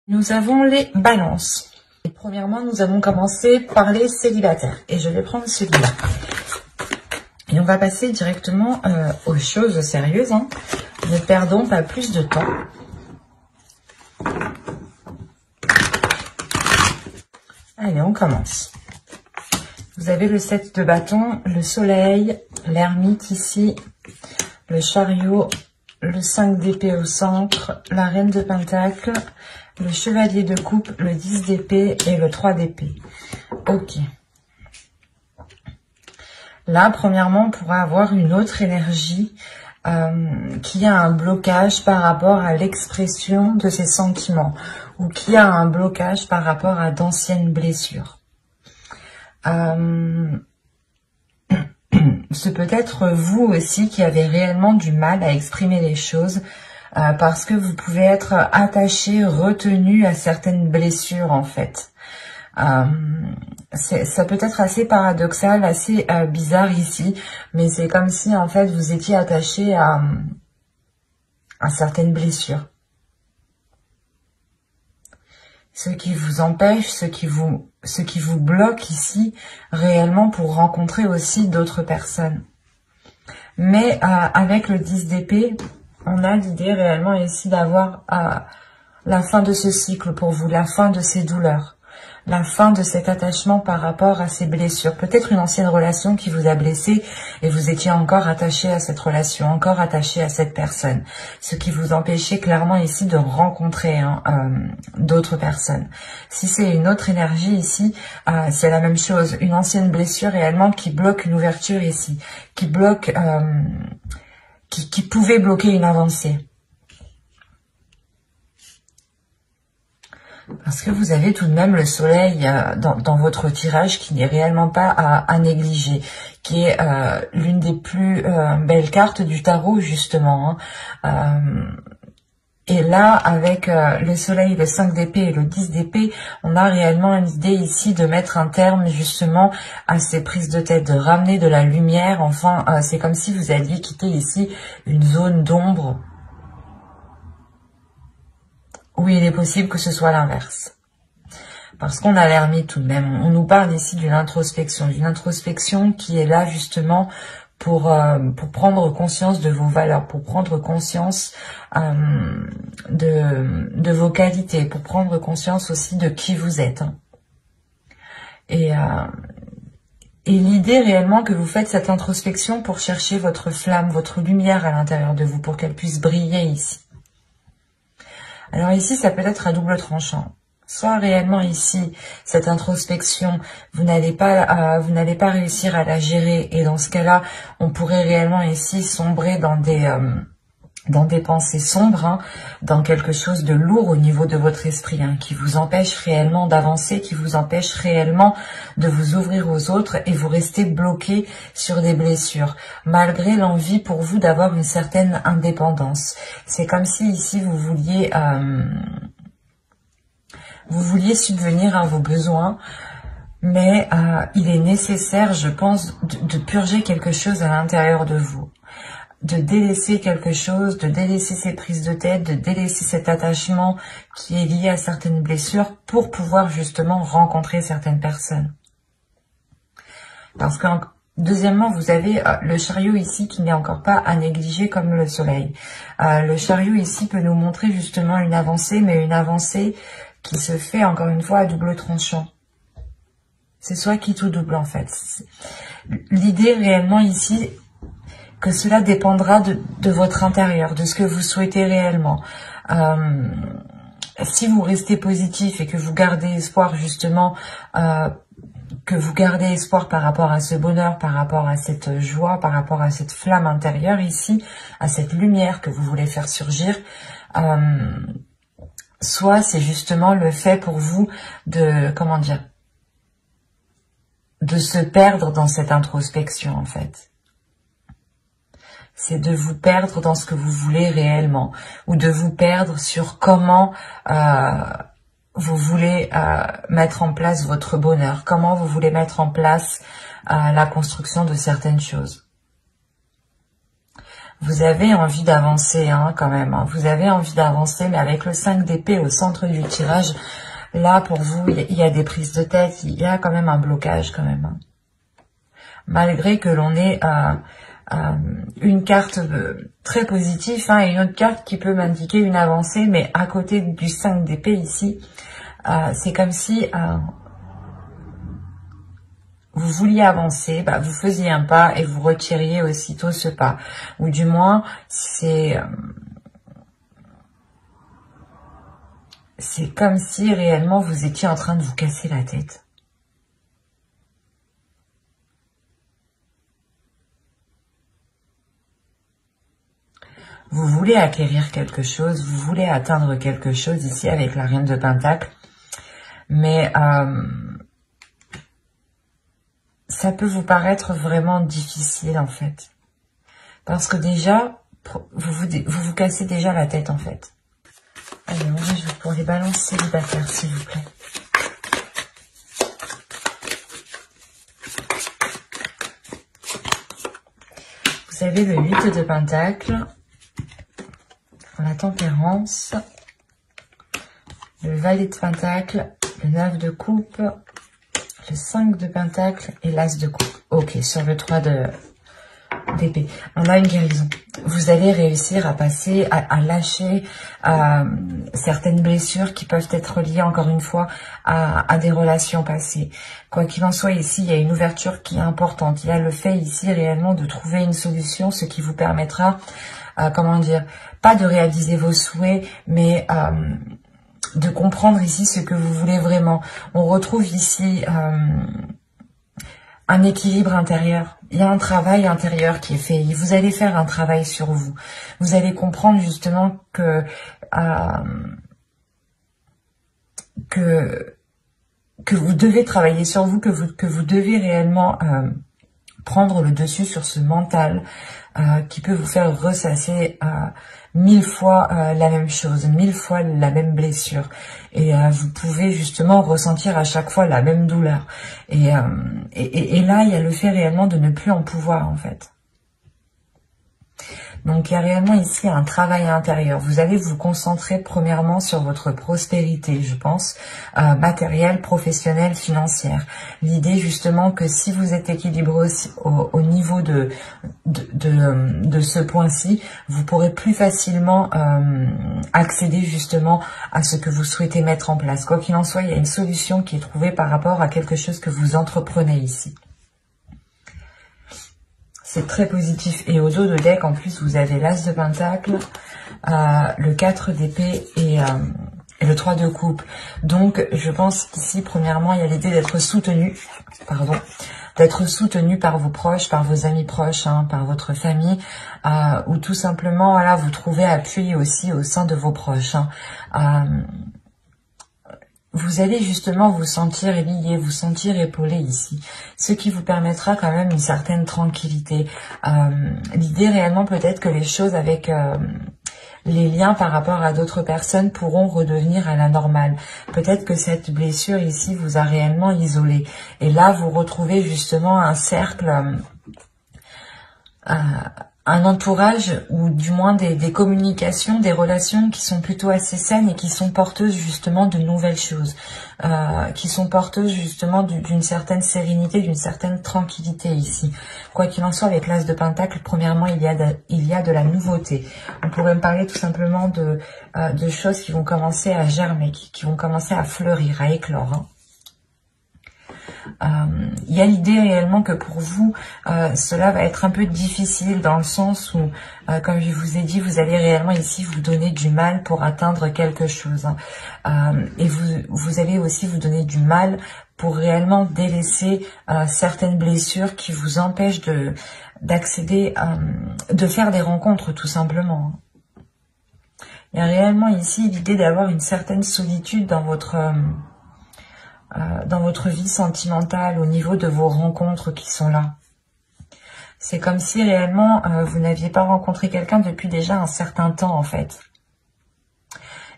Nous avons les balances. Et premièrement, nous allons commencer par les célibataires. Et je vais prendre celui-là. Et on va passer directement aux choses sérieuses. Ne perdons pas plus de temps. Allez, on commence. Vous avez le 7 de bâton, le soleil, l'ermite ici, le chariot, le 5 d'épée au centre, la reine de pentacle, le chevalier de coupe, le 10 d'épée et le 3 d'épée. Ok. Là, premièrement, on pourra avoir une autre énergie qui a un blocage par rapport à l'expression de ses sentiments ou qui a un blocage par rapport à d'anciennes blessures. C'est peut-être vous aussi qui avez réellement du mal à exprimer les choses parce que vous pouvez être attaché, retenu à certaines blessures en fait. Ça peut être assez paradoxal, assez bizarre ici, mais c'est comme si en fait vous étiez attaché à certaines blessures. Ce qui vous empêche, ce qui vous bloque ici réellement pour rencontrer aussi d'autres personnes. Mais avec le 10 d'épée, on a l'idée réellement ici d'avoir la fin de ce cycle pour vous, la fin de ces douleurs, la fin de cet attachement par rapport à ces blessures. Peut-être une ancienne relation qui vous a blessé et vous étiez encore attaché à cette relation, encore attaché à cette personne. Ce qui vous empêchait clairement ici de rencontrer d'autres personnes. Si c'est une autre énergie ici, c'est la même chose. Une ancienne blessure réellement qui bloque une ouverture ici, qui bloque, qui pouvait bloquer une avancée. Parce que vous avez tout de même le soleil dans votre tirage qui n'est réellement pas à négliger, qui est l'une des plus belles cartes du tarot justement. Et là, avec le soleil, le 5 d'épée et le 10 d'épée, on a réellement une idée ici de mettre un terme justement à ces prises de tête, de ramener de la lumière. Enfin, c'est comme si vous alliez quitter ici une zone d'ombre où il est possible que ce soit l'inverse. Parce qu'on a l'ermite tout de même. On nous parle ici d'une introspection qui est là justement pour prendre conscience de vos valeurs, pour prendre conscience de vos qualités, pour prendre conscience aussi de qui vous êtes. Et l'idée réellement que vous faites cette introspection pour chercher votre flamme, votre lumière à l'intérieur de vous, pour qu'elle puisse briller ici. Alors ici, ça peut être à double tranchant. Soit réellement ici, cette introspection, vous n'allez pas réussir à la gérer. Et dans ce cas-là, on pourrait réellement ici sombrer dans des pensées sombres, dans quelque chose de lourd au niveau de votre esprit, qui vous empêche réellement d'avancer, qui vous empêche réellement de vous ouvrir aux autres et vous restez bloqué sur des blessures, malgré l'envie pour vous d'avoir une certaine indépendance. C'est comme si ici vous vouliez subvenir à vos besoins, mais il est nécessaire, je pense, de purger quelque chose à l'intérieur de vous. De délaisser quelque chose, de délaisser ces prises de tête, de délaisser cet attachement qui est lié à certaines blessures pour pouvoir justement rencontrer certaines personnes. Parce que, deuxièmement, vous avez le chariot ici qui n'est encore pas à négliger comme le soleil. Le chariot ici peut nous montrer justement une avancée, mais une avancée qui se fait encore une fois à double tranchant. C'est soit quitte ou double en fait. L'idée réellement ici, que cela dépendra de votre intérieur, de ce que vous souhaitez réellement. Si vous restez positif et que vous gardez espoir justement, que vous gardez espoir par rapport à ce bonheur, par rapport à cette joie, par rapport à cette flamme intérieure ici, à cette lumière que vous voulez faire surgir, soit c'est justement le fait pour vous de, comment dire, de se perdre dans cette introspection en fait. C'est de vous perdre dans ce que vous voulez réellement, ou de vous perdre sur comment vous voulez mettre en place votre bonheur, comment vous voulez mettre en place la construction de certaines choses. Vous avez envie d'avancer hein, quand même. Hein. Vous avez envie d'avancer, mais avec le 5 d'épée au centre du tirage, là pour vous, il y a des prises de tête, il y a quand même un blocage quand même. Hein. Malgré que l'on ait une carte très positive hein, et une autre carte qui peut m'indiquer une avancée, mais à côté du 5 d'épée ici, c'est comme si... vous vouliez avancer, bah, vous faisiez un pas et vous retiriez aussitôt ce pas. Ou du moins, c'est comme si réellement vous étiez en train de vous casser la tête. Vous voulez acquérir quelque chose, vous voulez atteindre quelque chose ici avec la Reine de Pentacle. Mais... ça peut vous paraître vraiment difficile en fait. Parce que déjà, vous cassez déjà la tête en fait. Allez, on va jouer pour les balances célibataires s'il vous plaît. Vous avez le 8 de Pentacle, la Tempérance, le Valet de Pentacle, le 9 de Coupe, le 5 de Pentacle et l'As de Coupe. Ok, sur le 3 d'épée. On a une guérison. Vous allez réussir à passer, à lâcher certaines blessures qui peuvent être liées, encore une fois, à des relations passées. Quoi qu'il en soit, ici, il y a une ouverture qui est importante. Il y a le fait ici, réellement, de trouver une solution, ce qui vous permettra, comment dire, pas de réaliser vos souhaits, mais... de comprendre ici ce que vous voulez vraiment. On retrouve ici un équilibre intérieur. Il y a un travail intérieur qui est fait. Vous allez faire un travail sur vous. Vous allez comprendre justement que vous devez travailler sur vous, que vous devez réellement prendre le dessus sur ce mental qui peut vous faire ressasser 1000 fois la même chose, 1000 fois la même blessure. Et vous pouvez justement ressentir à chaque fois la même douleur. Et là, il y a le fait réellement de ne plus en pouvoir, en fait. Donc, il y a réellement ici un travail intérieur. Vous allez vous concentrer premièrement sur votre prospérité, je pense, matérielle, professionnelle, financière. L'idée justement que si vous êtes équilibré au niveau de ce point-ci, vous pourrez plus facilement accéder justement à ce que vous souhaitez mettre en place. Quoi qu'il en soit, il y a une solution qui est trouvée par rapport à quelque chose que vous entreprenez ici. C'est très positif. Et au dos de deck, en plus, vous avez l'As de Pentacle, le 4 d'épée et le 3 de coupe. Donc, je pense qu'ici, premièrement, il y a l'idée d'être soutenu, d'être soutenu par vos proches, par vos amis proches, hein, par votre famille, ou tout simplement, voilà, vous trouvez appui aussi au sein de vos proches. Hein. Vous allez justement vous sentir lié, vous sentir épaulé ici, ce qui vous permettra quand même une certaine tranquillité. L'idée réellement peut-être que les choses avec les liens par rapport à d'autres personnes pourront redevenir à la normale. Peut-être que cette blessure ici vous a réellement isolé. Et là, vous retrouvez justement un cercle... un entourage ou du moins des communications, des relations qui sont plutôt assez saines et qui sont porteuses justement de nouvelles choses, qui sont porteuses justement d'une certaine sérénité, d'une certaine tranquillité ici. Quoi qu'il en soit, avec l'As de Pentacle, premièrement, il y a de la nouveauté. On pourrait me parler tout simplement de choses qui vont commencer à germer, qui vont commencer à fleurir, à éclore. Hein. Il y a l'idée réellement que pour vous, cela va être un peu difficile dans le sens où, comme je vous ai dit, vous allez réellement ici vous donner du mal pour atteindre quelque chose. Hein. Et vous allez aussi vous donner du mal pour réellement délaisser certaines blessures qui vous empêchent d'accéder, de faire des rencontres tout simplement. Il y a réellement ici l'idée d'avoir une certaine solitude dans votre vie sentimentale, au niveau de vos rencontres qui sont là. C'est comme si réellement vous n'aviez pas rencontré quelqu'un depuis déjà un certain temps en fait.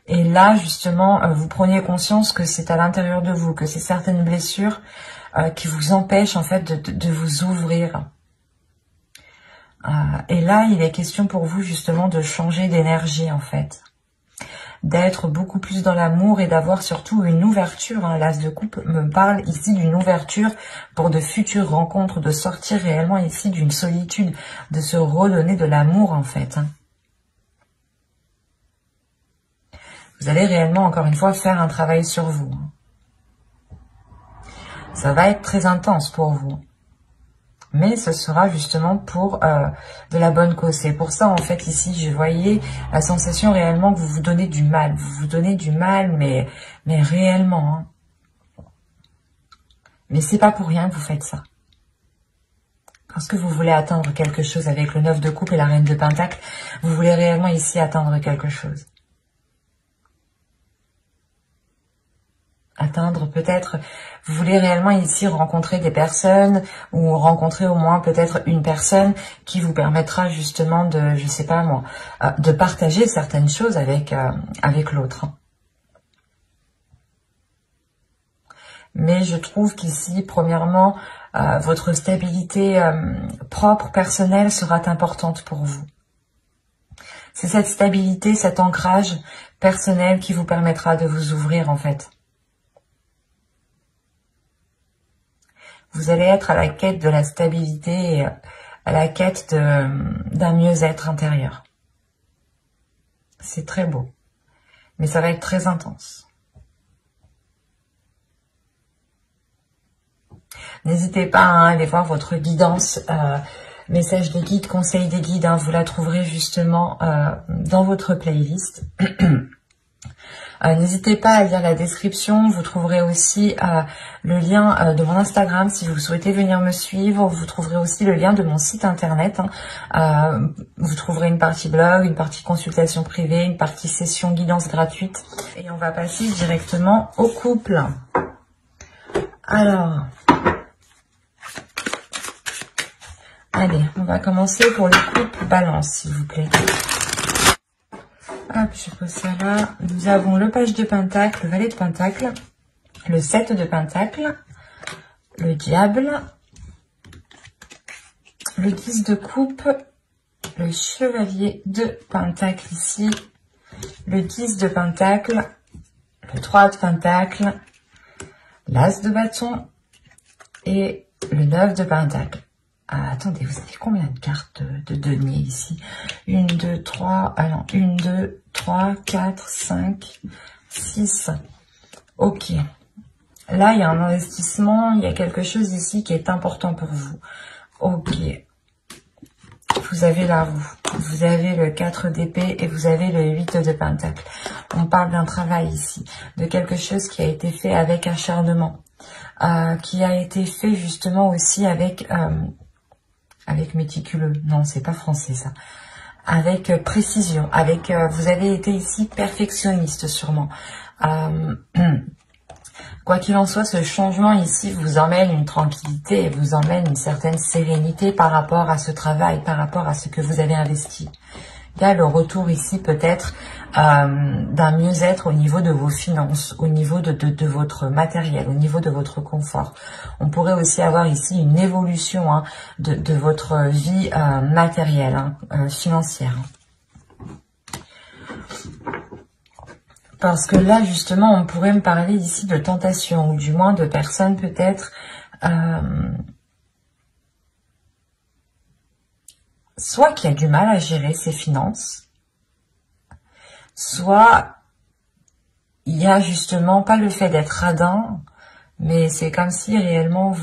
Et là justement vous preniez conscience que c'est à l'intérieur de vous, que c'est certaines blessures qui vous empêchent en fait de vous ouvrir. Et là, il est question pour vous justement de changer d'énergie en fait. D'être beaucoup plus dans l'amour et d'avoir surtout une ouverture. Hein. L'As de coupe me parle ici d'une ouverture pour de futures rencontres, de sortir réellement ici d'une solitude, de se redonner de l'amour en fait. Hein. Vous allez réellement, encore une fois, faire un travail sur vous. Hein. Ça va être très intense pour vous. Mais ce sera justement pour de la bonne cause. C'est pour ça, en fait, ici, je voyais la sensation réellement que vous vous donnez du mal. Vous vous donnez du mal, mais réellement. Hein. Mais c'est pas pour rien que vous faites ça. Parce que vous voulez atteindre quelque chose avec le 9 de coupe et la reine de pentacle. Vous voulez réellement ici atteindre quelque chose. Atteindre peut-être, vous voulez réellement ici rencontrer des personnes ou rencontrer au moins peut-être une personne qui vous permettra justement de, je sais pas moi, de partager certaines choses avec l'autre. Mais je trouve qu'ici, premièrement, votre stabilité propre, personnelle sera importante pour vous. C'est cette stabilité, cet ancrage personnel qui vous permettra de vous ouvrir en fait. Vous allez être à la quête de la stabilité, et à la quête d'un mieux-être intérieur. C'est très beau, mais ça va être très intense. N'hésitez pas à aller voir votre guidance, message des guides, conseil des guides, hein, vous la trouverez justement dans votre playlist. N'hésitez pas à lire la description, vous trouverez aussi le lien de mon Instagram si vous souhaitez venir me suivre, vous trouverez aussi le lien de mon site internet, hein. Vous trouverez une partie blog, une partie consultation privée, une partie session guidance gratuite et on va passer directement au couple. Alors, allez, on va commencer pour le couple balance s'il vous plaît. Hop, je pose ça là. Nous avons le page de pentacle, le valet de pentacle, le 7 de pentacle, le diable, le 10 de coupe, le chevalier de pentacle ici, le 10 de pentacle, le 3 de pentacle, l'as de bâton et le 9 de pentacle. Ah, attendez, vous avez combien de cartes de denier ici? 1, 2, 3, alors 1, 2, 3, 4, 5, 6. Ok. Là, il y a un investissement, il y a quelque chose ici qui est important pour vous. Ok. Vous avez la roue, vous avez le 4 d'épée et vous avez le 8 de pentacle. On parle d'un travail ici, de quelque chose qui a été fait avec acharnement, qui a été fait justement aussi avec méticuleux, non c'est pas français ça, avec précision, avec vous avez été ici perfectionniste sûrement. Quoi qu'il en soit, ce changement ici vous emmène une tranquillité et vous emmène une certaine sérénité par rapport à ce travail, par rapport à ce que vous avez investi. Il y a le retour ici peut-être d'un mieux-être au niveau de vos finances, au niveau de votre matériel, au niveau de votre confort. On pourrait aussi avoir ici une évolution hein, de votre vie matérielle, hein, financière. Parce que là, justement, on pourrait me parler ici de tentation, ou du moins de personnes peut-être soit qui a du mal à gérer ses finances, soit il y a justement pas le fait d'être radin, mais c'est comme si réellement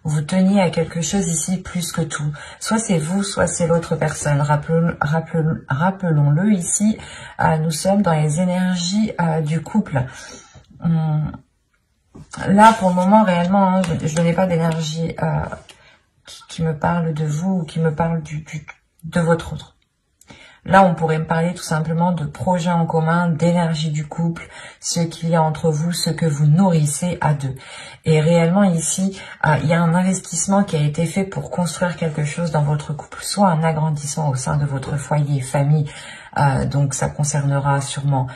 vous teniez à quelque chose ici plus que tout. Soit c'est vous, soit c'est l'autre personne. Rappelons-le ici, nous sommes dans les énergies du couple. Là, pour le moment, réellement, hein, je n'ai pas d'énergie qui me parle de vous ou qui me parle de votre autre. Là, on pourrait me parler tout simplement de projets en commun, d'énergie du couple, ce qu'il y a entre vous, ce que vous nourrissez à deux. Et réellement ici, il y a un investissement qui a été fait pour construire quelque chose dans votre couple, soit un agrandissement au sein de votre foyer, famille, Donc ça concernera sûrement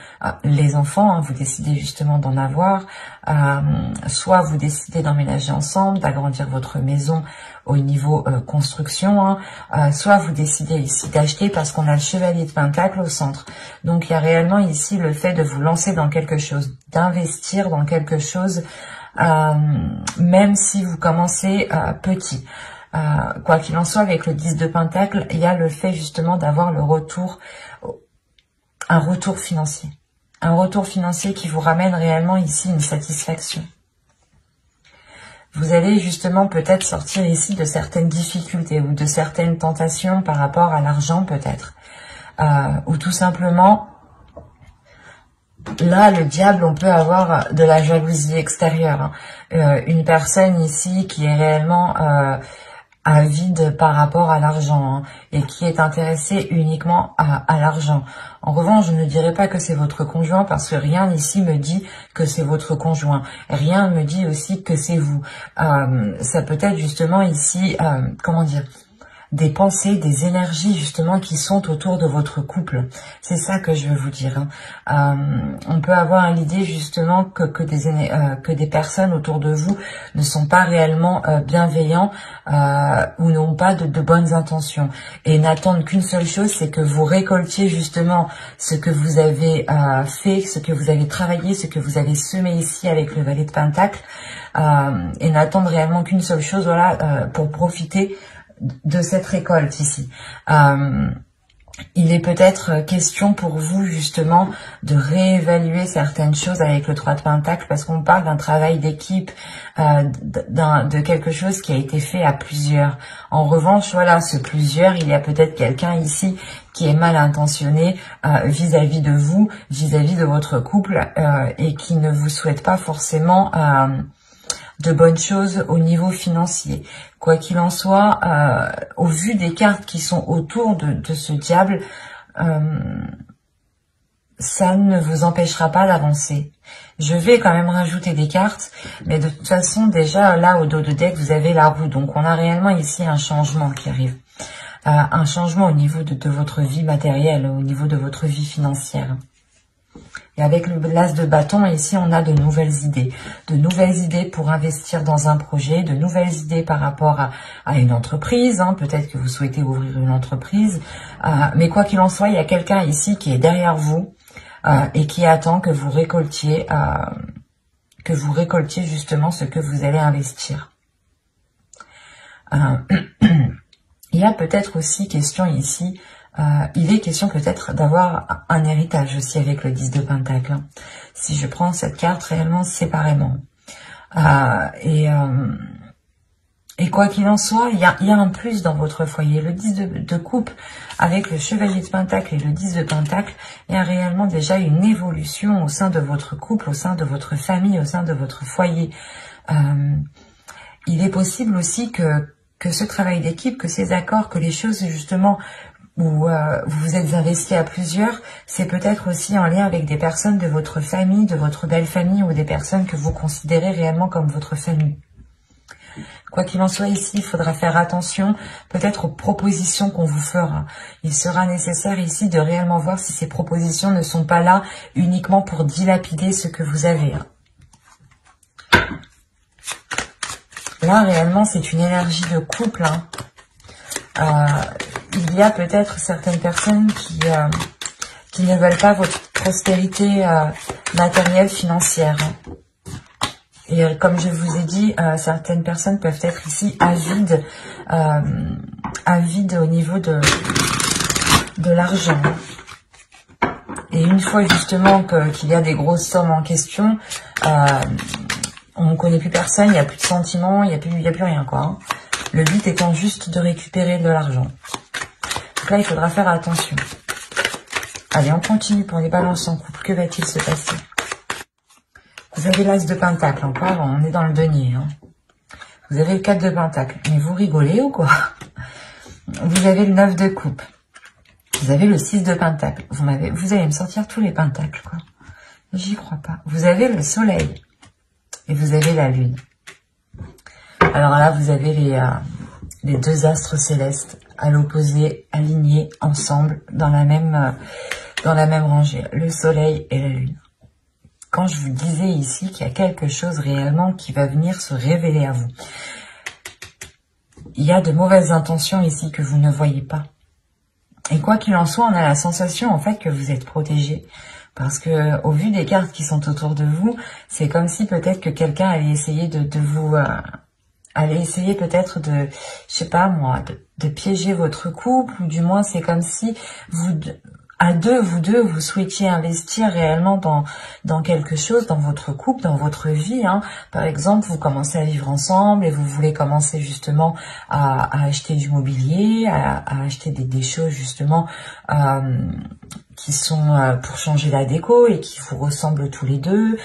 les enfants, hein, vous décidez justement d'en avoir, soit vous décidez d'emménager ensemble, d'agrandir votre maison au niveau construction, hein, soit vous décidez ici d'acheter parce qu'on a le chevalier de Pentacle au centre. Donc il y a réellement ici le fait de vous lancer dans quelque chose, d'investir dans quelque chose, même si vous commencez petit. Quoi qu'il en soit, avec le 10 de Pentacle, il y a le fait justement d'avoir le retour, un retour financier. Un retour financier qui vous ramène réellement ici une satisfaction. Vous allez justement peut-être sortir ici de certaines difficultés ou de certaines tentations par rapport à l'argent peut-être. Ou tout simplement, là le diable, on peut avoir de la jalousie extérieure. Hein. Une personne ici qui est réellement avide par rapport à l'argent, hein, et qui est intéressée uniquement à l'argent. En revanche, je ne dirais pas que c'est votre conjoint parce que rien ici me dit que c'est votre conjoint. Rien ne me dit aussi que c'est vous. Ça peut être justement ici, comment dire, des pensées, des énergies justement qui sont autour de votre couple. C'est ça que je veux vous dire. Hein. On peut avoir l'idée justement que des personnes autour de vous ne sont pas réellement bienveillants ou n'ont pas de bonnes intentions et n'attendent qu'une seule chose, c'est que vous récoltiez justement ce que vous avez fait, ce que vous avez travaillé, ce que vous avez semé ici avec le valet de Pentacle, et n'attendent réellement qu'une seule chose, voilà, pour profiter de cette récolte ici. Il est peut-être question pour vous justement de réévaluer certaines choses avec le 3 de Pentacle parce qu'on parle d'un travail d'équipe, de quelque chose qui a été fait à plusieurs. En revanche, voilà, ce plusieurs, il y a peut-être quelqu'un ici qui est mal intentionné vis-à-vis de vous, vis-à-vis de votre couple et qui ne vous souhaite pas forcément de bonnes choses au niveau financier. Quoi qu'il en soit, au vu des cartes qui sont autour de ce diable, ça ne vous empêchera pas d'avancer. Je vais quand même rajouter des cartes, mais de toute façon, déjà, là, au dos de deck, vous avez la roue. Donc, on a réellement ici un changement qui arrive. Un changement au niveau de votre vie matérielle, au niveau de votre vie financière. Et avec l'as de bâton, ici, on a de nouvelles idées. De nouvelles idées pour investir dans un projet, de nouvelles idées par rapport à une entreprise. Hein. Peut-être que vous souhaitez ouvrir une entreprise. Mais quoi qu'il en soit, il y a quelqu'un ici qui est derrière vous et qui attend que vous récoltiez justement ce que vous allez investir. Il y a peut-être aussi question ici... il est question peut-être d'avoir un héritage aussi avec le 10 de Pentacle. Hein. Si je prends cette carte réellement séparément. Et quoi qu'il en soit, il y a un plus dans votre foyer. Le 10 de coupe avec le chevalier de Pentacle et le 10 de Pentacle, il y a réellement déjà une évolution au sein de votre couple, au sein de votre famille, au sein de votre foyer. Il est possible aussi que ce travail d'équipe, que ces accords, que les choses justement... où vous vous êtes investi à plusieurs, c'est peut-être aussi en lien avec des personnes de votre famille, de votre belle famille ou des personnes que vous considérez réellement comme votre famille. Quoi qu'il en soit ici, il faudra faire attention peut-être aux propositions qu'on vous fera. Il sera nécessaire ici de réellement voir si ces propositions ne sont pas là uniquement pour dilapider ce que vous avez. Là, réellement, c'est une énergie de couple. Il y a peut-être certaines personnes qui ne veulent pas votre prospérité matérielle, financière. Et comme je vous ai dit, certaines personnes peuvent être ici avides au niveau de l'argent. Et une fois justement qu'il y a des grosses sommes en question, on ne connaît plus personne, il n'y a plus de sentiments, il n'y a plus rien, quoi. Hein. Le but étant juste de récupérer de l'argent. Donc là, il faudra faire attention. Allez, on continue pour les balances en couple. Que va-t-il se passer? Vous avez l'as de Pentacle encore, on est dans le denier. Hein. Vous avez le 4 de Pentacle. Mais vous rigolez ou quoi? Vous avez le 9 de coupe. Vous avez le 6 de Pentacle. Vous allez me sortir tous les pentacles, quoi. J'y crois pas. Vous avez le soleil. Et vous avez la lune. Alors là, vous avez les deux astres célestes à l'opposé, alignés ensemble dans la même rangée, le soleil et la lune. Quand je vous disais ici qu'il y a quelque chose réellement qui va venir se révéler à vous, il y a de mauvaises intentions ici que vous ne voyez pas. Et quoi qu'il en soit, on a la sensation en fait que vous êtes protégé. Parce que au vu des cartes qui sont autour de vous, c'est comme si peut-être que quelqu'un allait essayer de vous... allait essayer peut-être de, je sais pas moi, de piéger votre couple. Ou du moins, c'est comme si vous deux, vous souhaitiez investir réellement dans quelque chose, dans votre couple, dans votre vie. Hein. Par exemple, vous commencez à vivre ensemble et vous voulez commencer justement à acheter du mobilier, à acheter des choses justement qui sont pour changer la déco et qui vous ressemblent tous les deux.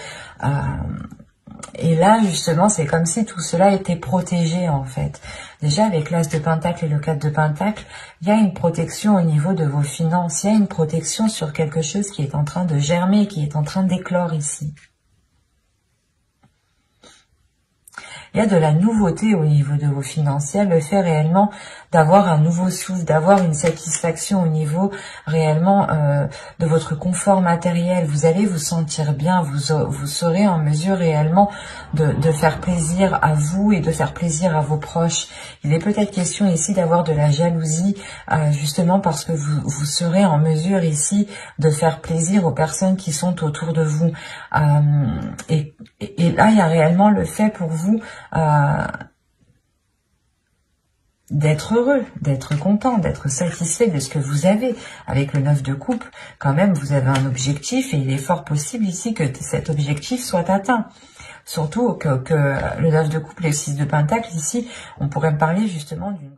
Et là, justement, c'est comme si tout cela était protégé, en fait. Déjà, avec l'As de Pentacle et le 4 de Pentacle, il y a une protection au niveau de vos finances. Il y a une protection sur quelque chose qui est en train de germer, qui est en train d'éclore ici. Il y a de la nouveauté au niveau de vos finances. Il y a le fait réellement d'avoir un nouveau souffle, d'avoir une satisfaction au niveau réellement de votre confort matériel. Vous allez vous sentir bien, vous serez en mesure réellement de faire plaisir à vous et de faire plaisir à vos proches. Il est peut-être question ici d'avoir de la jalousie, justement parce que vous serez en mesure ici de faire plaisir aux personnes qui sont autour de vous. Et là, il y a réellement le fait pour vous d'être heureux, d'être content, d'être satisfait de ce que vous avez. Avec le 9 de coupe, quand même, vous avez un objectif et il est fort possible ici que cet objectif soit atteint. Surtout que le 9 de coupe et le 6 de pentacle, ici, on pourrait me parler justement d'une...